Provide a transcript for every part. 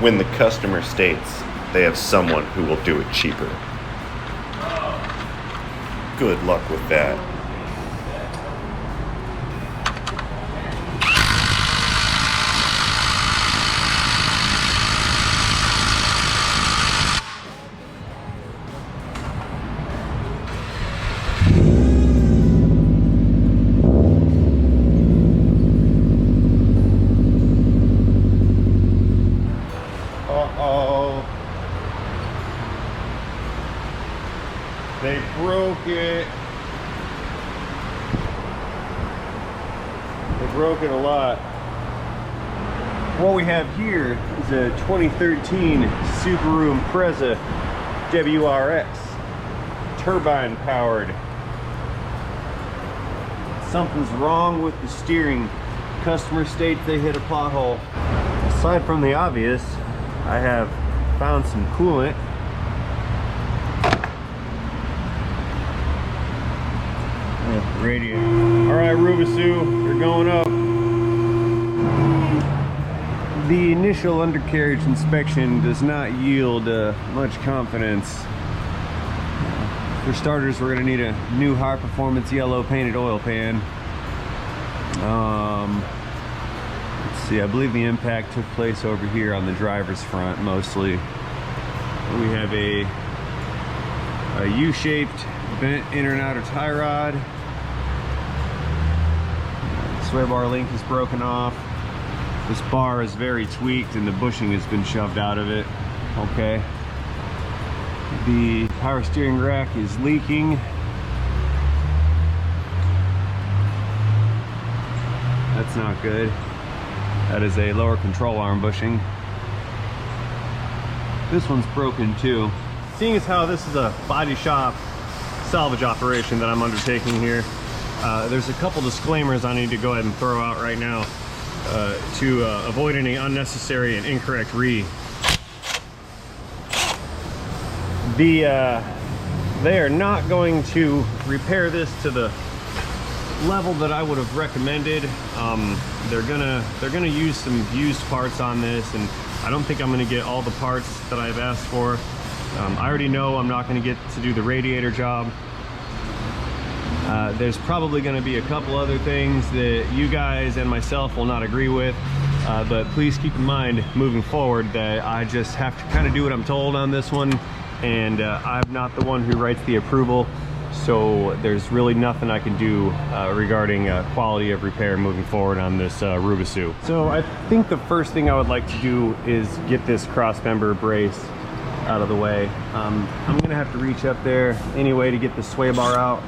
when the customer states they have someone who will do it cheaper. Good luck with that. They broke it. They broke it a lot. What we have here is a 2013 Subaru Impreza WRX turbine powered. Something's wrong with the steering. Customer states they hit a pothole. Aside from the obvious, I have found some coolant. Radiator. All right, Rubisu, you're going up. The initial undercarriage inspection does not yield much confidence. For starters, we're going to need a new high-performance yellow painted oil pan. Let's see, I believe the impact took place over here on the driver's front mostly. We have a U-shaped bent inner and outer tie rod. Sway bar link is broken off. This bar is very tweaked and the bushing has been shoved out of it. Okay. The power steering rack is leaking. That's not good. That is a lower control arm bushing. This one's broken too. Seeing as how this is a body shop salvage operation that I'm undertaking here, there's a couple disclaimers I need to go ahead and throw out right now to avoid any unnecessary and incorrect read. They are not going to repair this to the level that I would have recommended. They're gonna use some used parts on this, and I don't think I'm gonna get all the parts that I've asked for. I already know I'm not gonna get to do the radiator job. There's probably going to be a couple other things that you guys and myself will not agree with, but please keep in mind moving forward that I just have to kind of do what I'm told on this one, and I'm not the one who writes the approval, so there's really nothing I can do regarding quality of repair moving forward on this Rubisu. So I think the first thing I would like to do is get this cross member brace out of the way. I'm going to have to reach up there anyway to get the sway bar out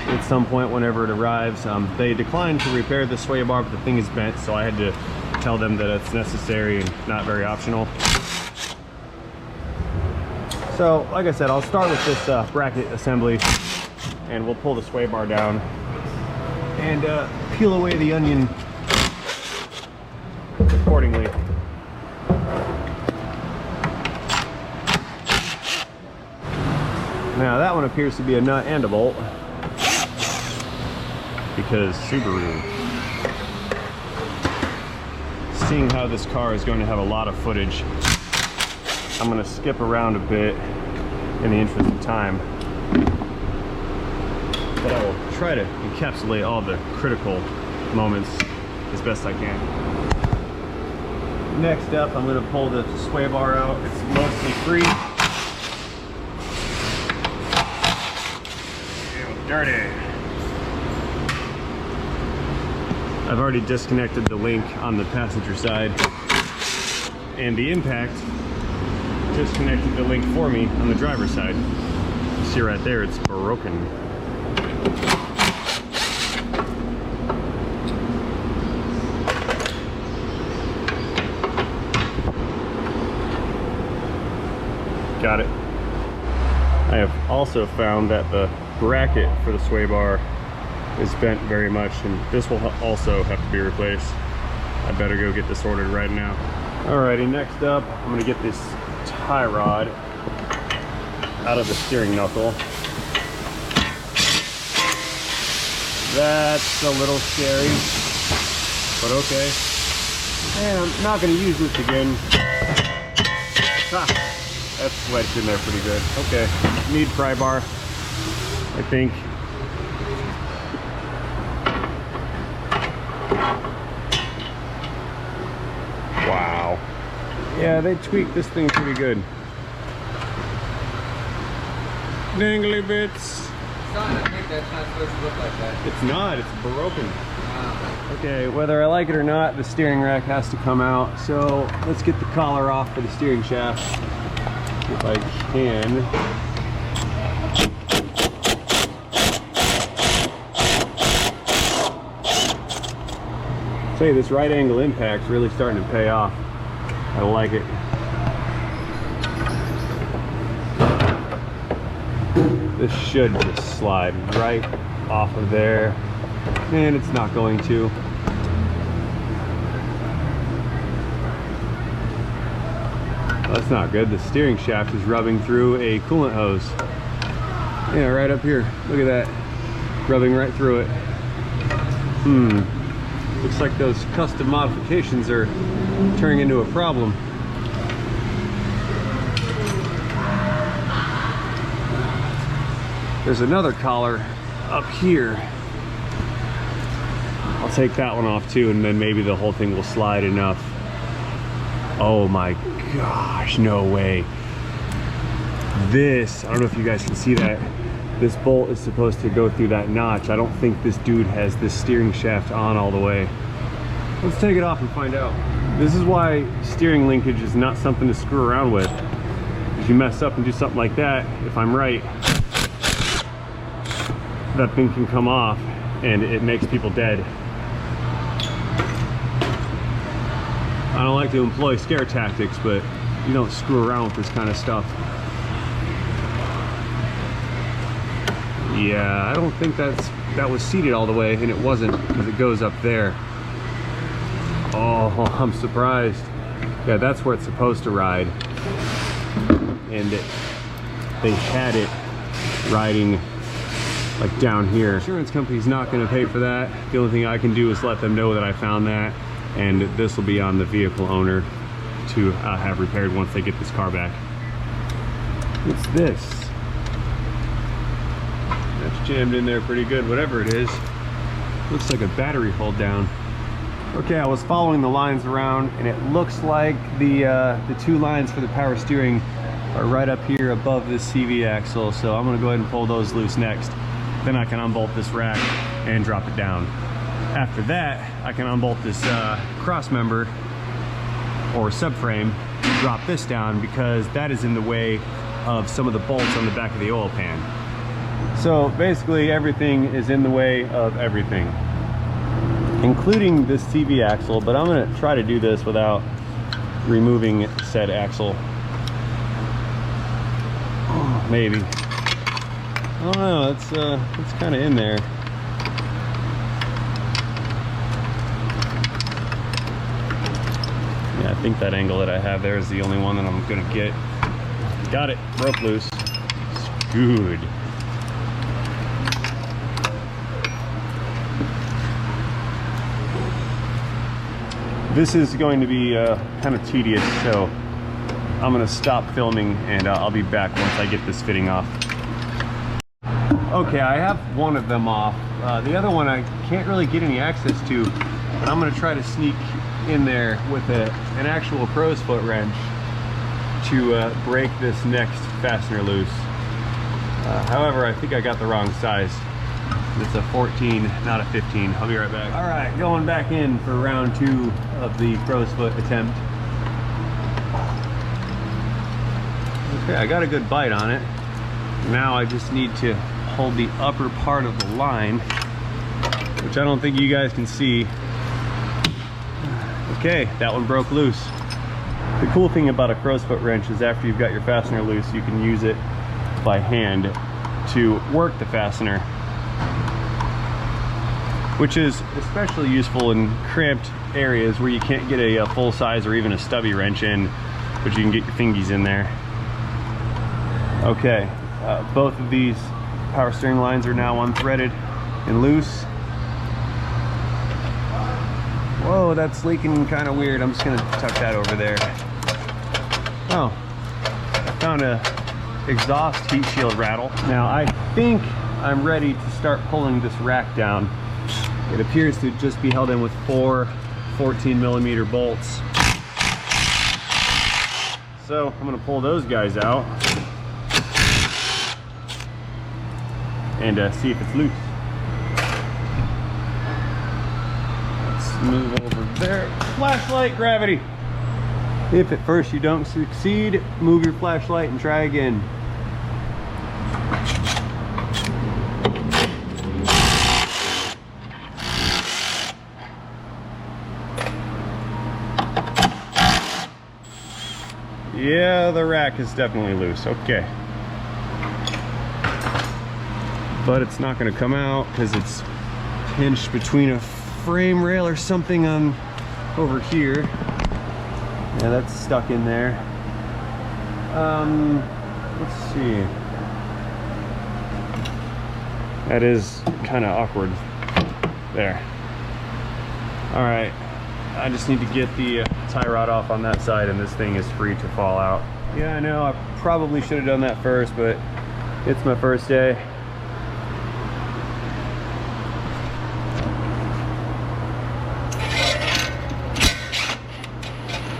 at some point whenever it arrives. They declined to repair the sway bar, but the thing is bent, so I had to tell them that it's necessary and not very optional. So like I said, I'll start with this bracket assembly, and we'll pull the sway bar down and peel away the onion accordingly. Now that one appears to be a nut and a bolt, because Subaru. Seeing how this car is going to have a lot of footage, I'm going to skip around a bit in the interest of time, but I will try to encapsulate all the critical moments as best I can. Next up, I'm going to pull the sway bar out. It's mostly free. Ew, dirty. I've already disconnected the link on the passenger side, and the impact disconnected the link for me on the driver's side. You see right there, it's broken. Got it. I have also found that the bracket for the sway bar is bent very much, and this will also have to be replaced. I better go get this ordered right now. Alrighty, next up, I'm gonna get this tie rod out of the steering knuckle. That's a little scary, but okay. And I'm not gonna use this again. That's wedged in there pretty good. Okay, need pry bar, I think. Wow. Yeah, they tweaked this thing pretty good. Dangly bits. It's not, I think that's not supposed to look like that. It's not, it's broken. Wow. Okay, whether I like it or not, the steering rack has to come out. So let's get the collar off for the steering shaft, if I can. Say, this right angle impact's really starting to pay off. I like it. This should just slide right off of there, and it's not going to. That's not good. The steering shaft is rubbing through a coolant hose. Yeah, right up here. Look at that. Rubbing right through it. Looks like those custom modifications are turning into a problem. There's another collar up here. I'll take that one off too, and then maybe the whole thing will slide enough. Oh my gosh, no way. This, I don't know if you guys can see that. This bolt is supposed to go through that notch. I don't think this dude has this steering shaft on all the way. Let's take it off and find out. This is why steering linkage is not something to screw around with. If you mess up and do something like that, if I'm right, that thing can come off and it makes people dead. I don't like to employ scare tactics, but you don't screw around with this kind of stuff. Yeah, I don't think that was seated all the way, and it wasn't, because it goes up there. Oh, I'm surprised. Yeah, that's where it's supposed to ride. And they had it riding like down here. Insurance company's not going to pay for that. The only thing I can do is let them know that I found that, and this will be on the vehicle owner to have repaired once they get this car back. What's this? That's jammed in there pretty good, whatever it is. Looks like a battery hold down. Okay, I was following the lines around, and it looks like the two lines for the power steering are right up here above this CV axle, so I'm gonna go ahead and pull those loose next. Then I can unbolt this rack and drop it down. After that, I can unbolt this cross member or subframe, drop this down, because that is in the way of some of the bolts on the back of the oil pan. So basically everything is in the way of everything, including this CV axle, but I'm gonna try to do this without removing said axle. Oh, maybe. I don't know, it's kind of in there. Yeah, I think that angle that I have there is the only one that I'm gonna get. Got it, broke loose. Good. This is going to be kind of tedious, so I'm gonna stop filming, and I'll be back once I get this fitting off. Okay, I have one of them off. The other one I can't really get any access to, but I'm gonna try to sneak in there with an actual crow's foot wrench to break this next fastener loose. However, I think I got the wrong size. It's a 14, not a 15. I'll be right back. All right, going back in for round 2 of the crow's foot attempt. Okay, I got a good bite on it. Now I just need to hold the upper part of the line, which I don't think you guys can see. Okay, that one broke loose. The cool thing about a crow's foot wrench is after you've got your fastener loose, you can use it by hand to work the fastener, which is especially useful in cramped areas where you can't get a full size or even a stubby wrench in, but you can get your fingies in there. Okay, both of these power steering lines are now unthreaded and loose. Whoa, that's leaking kind of weird. I'm just gonna tuck that over there. Oh, found a exhaust heat shield rattle. Now I think I'm ready to start pulling this rack down. It appears to just be held in with 4 14mm bolts. So I'm gonna pull those guys out and see if it's loose. Let's move over there. Flashlight, gravity. If at first you don't succeed, move your flashlight and try again. Yeah, the rack is definitely loose. Okay. But it's not going to come out because it's pinched between a frame rail or something on over here. Yeah, that's stuck in there. Let's see. That is kind of awkward. There. All right. I just need to get the tie rod off on that side and this thing is free to fall out. Yeah, I know, I probably should have done that first, but it's my first day.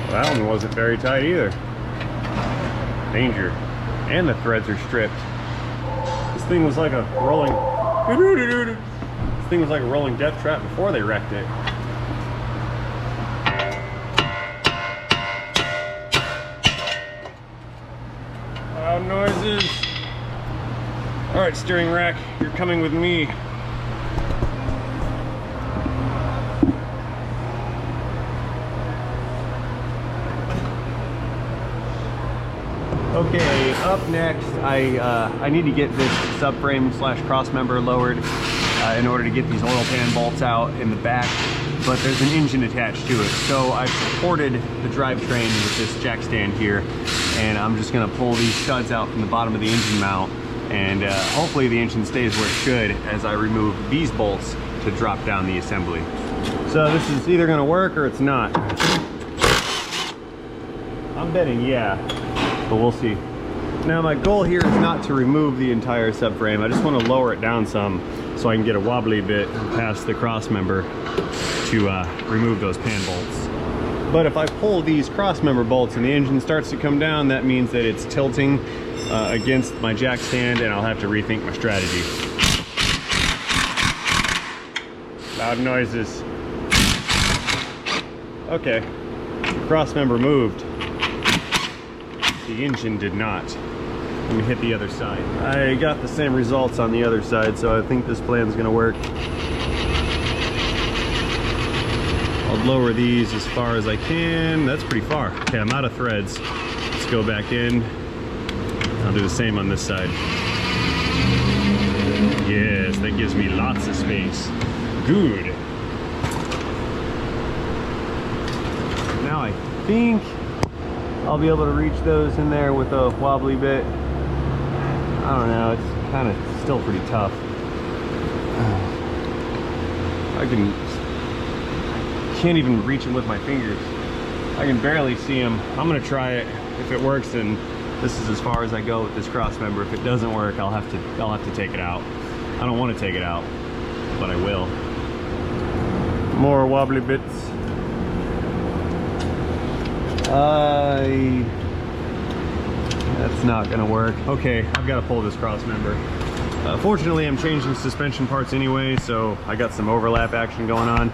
Well, that one wasn't very tight either. Danger. And the threads are stripped. This thing was like a rolling... This thing was like a rolling death trap before they wrecked it. Loud noises. All right, steering rack, you're coming with me. Okay, up next, I need to get this subframe / cross member lowered in order to get these oil pan bolts out in the back, but there's an engine attached to it. So I've supported the drivetrain with this jack stand here, and I'm just gonna pull these studs out from the bottom of the engine mount, and hopefully the engine stays where it should as I remove these bolts to drop down the assembly. So this is either gonna work or it's not. I'm betting yeah, but we'll see. Now my goal here is not to remove the entire subframe. I just want to lower it down some so I can get a wobbly bit past the cross member to remove those pan bolts. But if I pull these cross member bolts and the engine starts to come down, that means that it's tilting against my jack stand and I'll have to rethink my strategy. Loud noises. Okay, cross member moved. The engine did not. Let me hit the other side. I got the same results on the other side, so I think this plan's gonna work. I'll lower these as far as I can. That's pretty far. Okay, I'm out of threads. Let's go back in. I'll do the same on this side. Yes, that gives me lots of space. Good. Now I think I'll be able to reach those in there with a wobbly bit. I don't know, it's kind of still pretty tough. I can't even reach them with my fingers. I can barely see them. I'm gonna try it. If it works, then this is as far as I go with this cross member. If it doesn't work, I'll have to take it out. I don't want to take it out, but I will. More wobbly bits. That's not gonna work. Okay, I've got to pull this cross member. Fortunately, I'm changing suspension parts anyway, so I got some overlap action going on.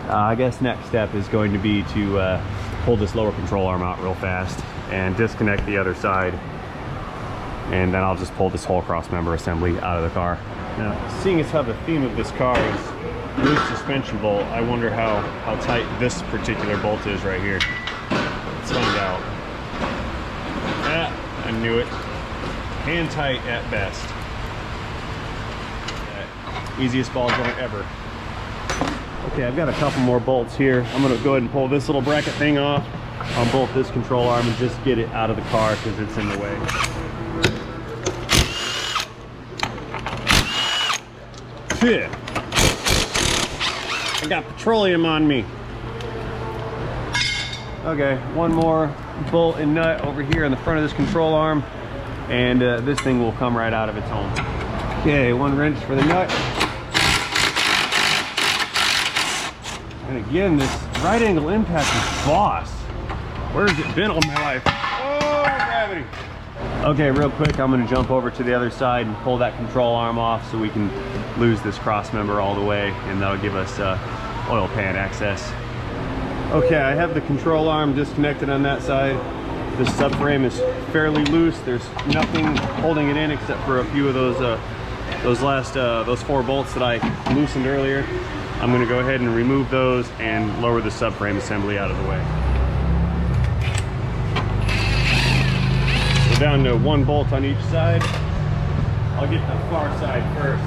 I guess next step is going to be to pull this lower control arm out real fast and disconnect the other side, and then I'll just pull this whole cross member assembly out of the car. Now, seeing as how the theme of this car is loose suspension bolt, I wonder how tight this particular bolt is right here. Let's find out. Ah, I knew it. Hand tight at best. Easiest ball joint ever. Okay, I've got a couple more bolts here. I'm gonna go ahead and pull this little bracket thing off. I'll bolt this control arm and just get it out of the car because it's in the way. Shit. I got petroleum on me. Okay, one more bolt and nut over here in the front of this control arm, and this thing will come right out of its home. Okay, one wrench for the nut. And again, this right angle impact is boss. Where's it been all my life? Oh, gravity. Okay, real quick, I'm gonna jump over to the other side and pull that control arm off so we can lose this cross member all the way, and that'll give us oil pan access. Okay, I have the control arm disconnected on that side. This subframe is fairly loose. There's nothing holding it in except for a few of those 4 bolts that I loosened earlier. I'm gonna go ahead and remove those and lower the subframe assembly out of the way. We're down to 1 bolt on each side. I'll get the far side first.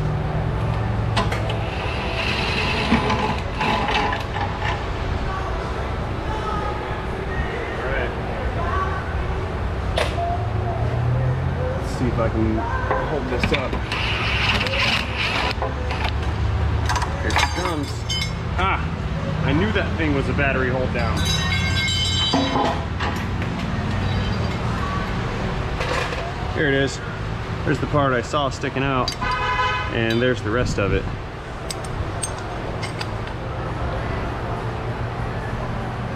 See if I can hold this up. Here it comes. Ah! I knew that thing was a battery hold down. Here it is. There's the part I saw sticking out, and there's the rest of it.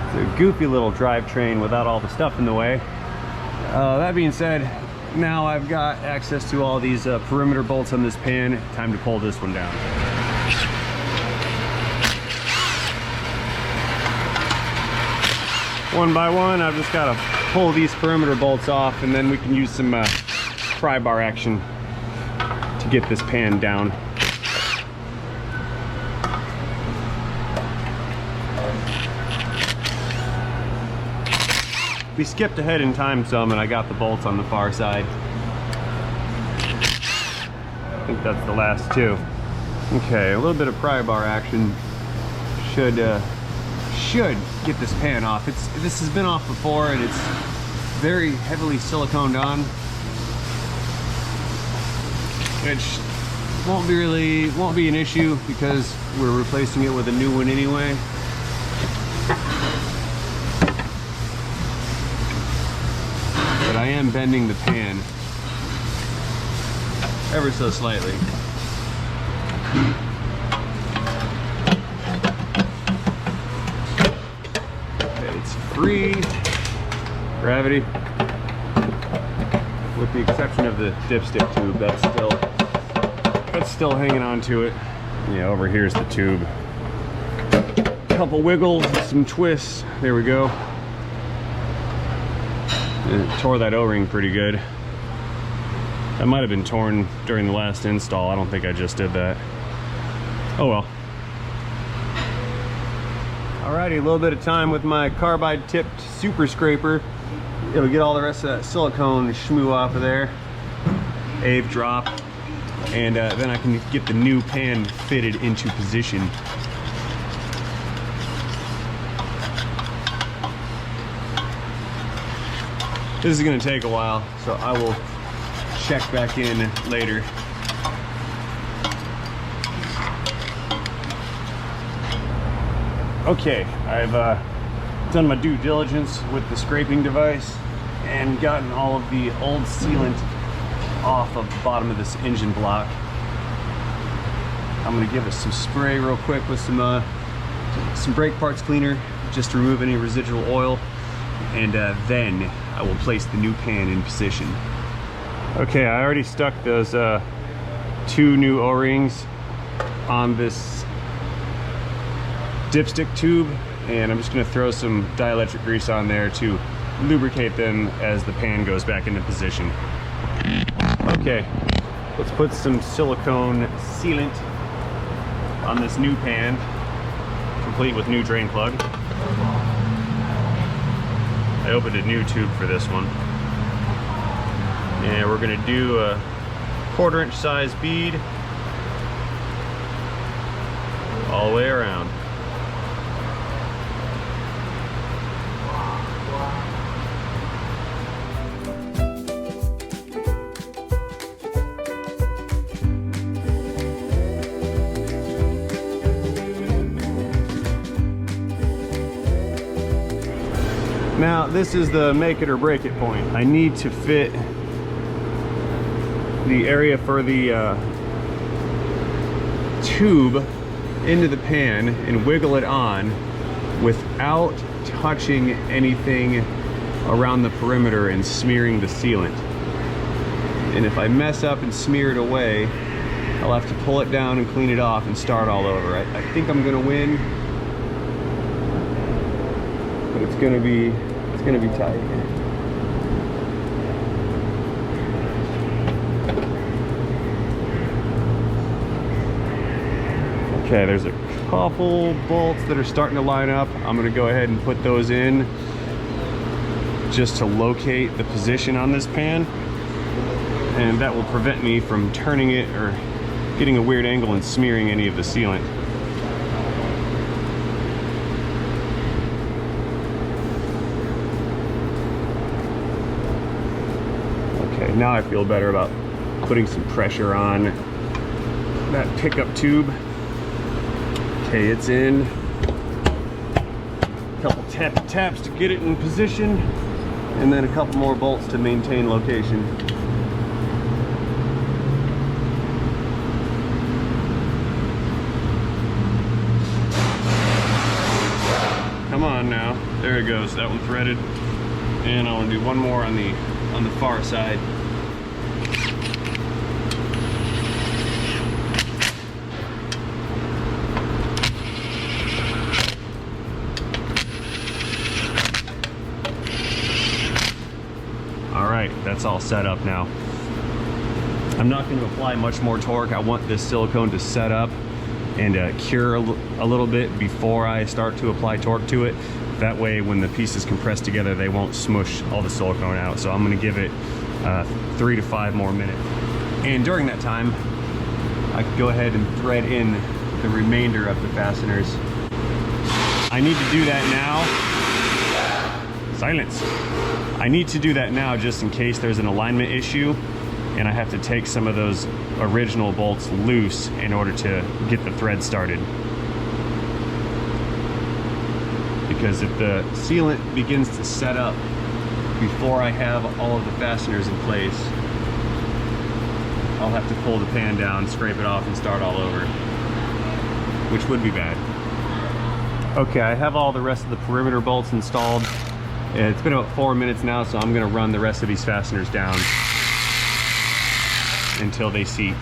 It's a goofy little drivetrain without all the stuff in the way. That being said, now I've got access to all these perimeter bolts on this pan. Time to pull this one down. One by one, I've just got to pull these perimeter bolts off, and then we can use some pry bar action to get this pan down. We skipped ahead in time some, and I got the bolts on the far side. I think that's the last 2. Okay, a little bit of pry bar action should get this pan off. This has been off before, and it's very heavily siliconed on, which won't be an issue because we're replacing it with a new one anyway. But I am bending the pan ever so slightly. Okay, it's free gravity, with the exception of the dipstick tube. That's still hanging on to it. Yeah, over here's the tube. Couple wiggles, some twists. There we go. It tore that O-ring pretty good. That might have been torn during the last install. I don't think I just did that. Oh well. Alrighty, a little bit of time with my carbide tipped super scraper. It'll get all the rest of that silicone shmoo off of there. Ave drop. And then I can get the new pan fitted into position. This is going to take a while, so I will check back in later. Okay, I've done my due diligence with the scraping device and gotten all of the old sealant off of the bottom of this engine block. I'm going to give it some spray real quick with some brake parts cleaner just to remove any residual oil, and then I will place the new pan in position. Okay, I already stuck those 2 new O-rings on this dipstick tube, and I'm just going to throw some dielectric grease on there to lubricate them as the pan goes back into position. Okay, let's put some silicone sealant on this new pan, complete with new drain plug. I opened a new tube for this one. And we're gonna do a 1/4 inch size bead all the way around. Now, this is the make it or break it point. I need to fit the area for the tube into the pan and wiggle it on without touching anything around the perimeter and smearing the sealant. And if I mess up and smear it away, I'll have to pull it down and clean it off and start all over. I think I'm gonna win, but it's gonna be tight. Okay, there's a couple bolts that are starting to line up. I'm gonna go ahead and put those in just to locate the position on this pan, and that will prevent me from turning it or getting a weird angle and smearing any of the sealant. Okay, now I feel better about putting some pressure on that pickup tube. Okay, it's in. A couple taps to get it in position, and then a couple more bolts to maintain location. Come on now, there it goes. That one threaded, and I want to do one more on the far side. All right, that's all set up now. I'm not going to apply much more torque. I want this silicone to set up and cure a little bit before I start to apply torque to it. That way, when the pieces compress together, they won't smush all the silicone out. So I'm going to give it 3 to 5 more minutes. And during that time, I can go ahead and thread in the remainder of the fasteners. I need to do that now. Silence. I need to do that now just in case there's an alignment issue and I have to take some of those original bolts loose in order to get the thread started. Because if the sealant begins to set up before I have all of the fasteners in place, I'll have to pull the pan down, scrape it off, and start all over, which would be bad. Okay, I have all the rest of the perimeter bolts installed. It's been about 4 minutes now, so I'm gonna run the rest of these fasteners down until they seat.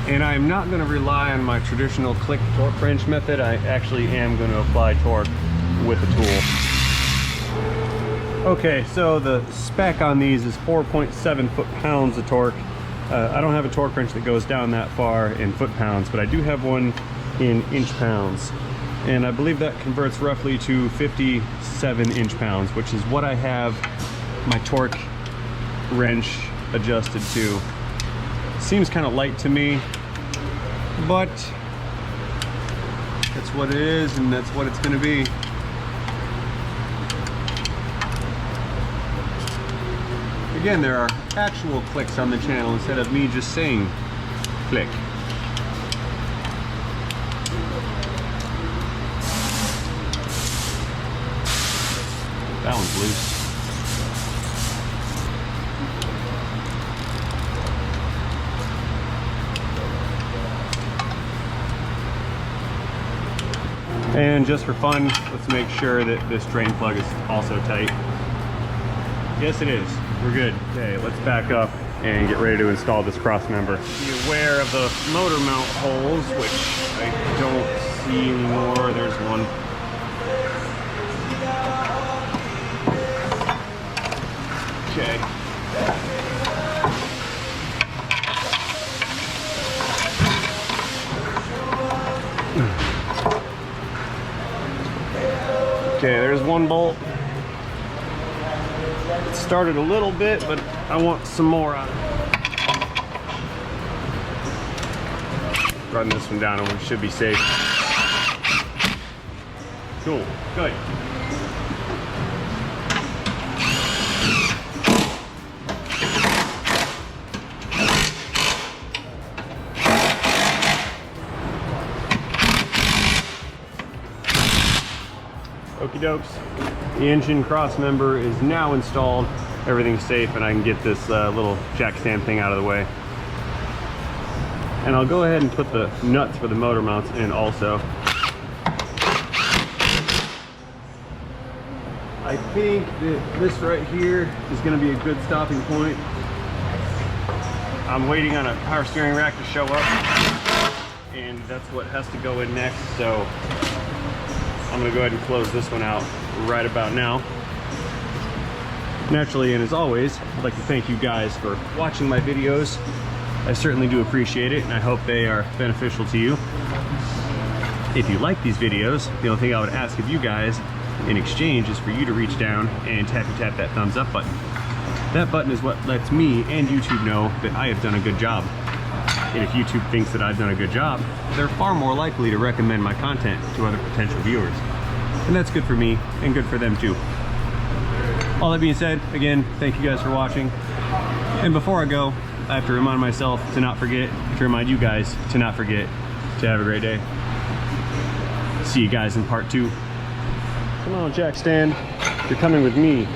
And I'm not going to rely on my traditional click torque wrench method. I actually am going to apply torque with the tool. Okay, so the spec on these is 4.7 foot-pounds of torque. I don't have a torque wrench that goes down that far in foot-pounds, but I do have one in inch-pounds. And I believe that converts roughly to 57 inch-pounds, which is what I have my torque wrench adjusted to. Seems kind of light to me, but that's what it is, and that's what it's going to be. Again, there are actual clicks on the channel instead of me just saying click. That one's loose. And just for fun, let's make sure that this drain plug is also tight. Yes, it is. We're good. Okay, let's back up and get ready to install this cross member. Be aware of the motor mount holes, which I don't see anymore. There's one. Okay. Okay, there's one bolt. It started a little bit, but I want some more on it. Run this one down and we should be safe. Cool, good. Okie dokes. The engine cross member is now installed. Everything's safe, and I can get this little jack stand thing out of the way. And I'll go ahead and put the nuts for the motor mounts in also. I think that this right here is going to be a good stopping point. I'm waiting on a power steering rack to show up, and that's what has to go in next, so I'm going to go ahead and close this one out right about now. Naturally, and as always, I'd like to thank you guys for watching my videos. I certainly do appreciate it, and I hope they are beneficial to you. If you like these videos, the only thing I would ask of you guys in exchange is for you to reach down and tap that thumbs up button. That button is what lets me and YouTube know that I have done a good job. And if YouTube thinks that I've done a good job, they're far more likely to recommend my content to other potential viewers. And that's good for me and good for them too. All that being said, again, thank you guys for watching. And before I go, I have to remind myself to not forget, to remind you guys to not forget to have a great day. See you guys in part 2. Come on, jack stand. You're coming with me.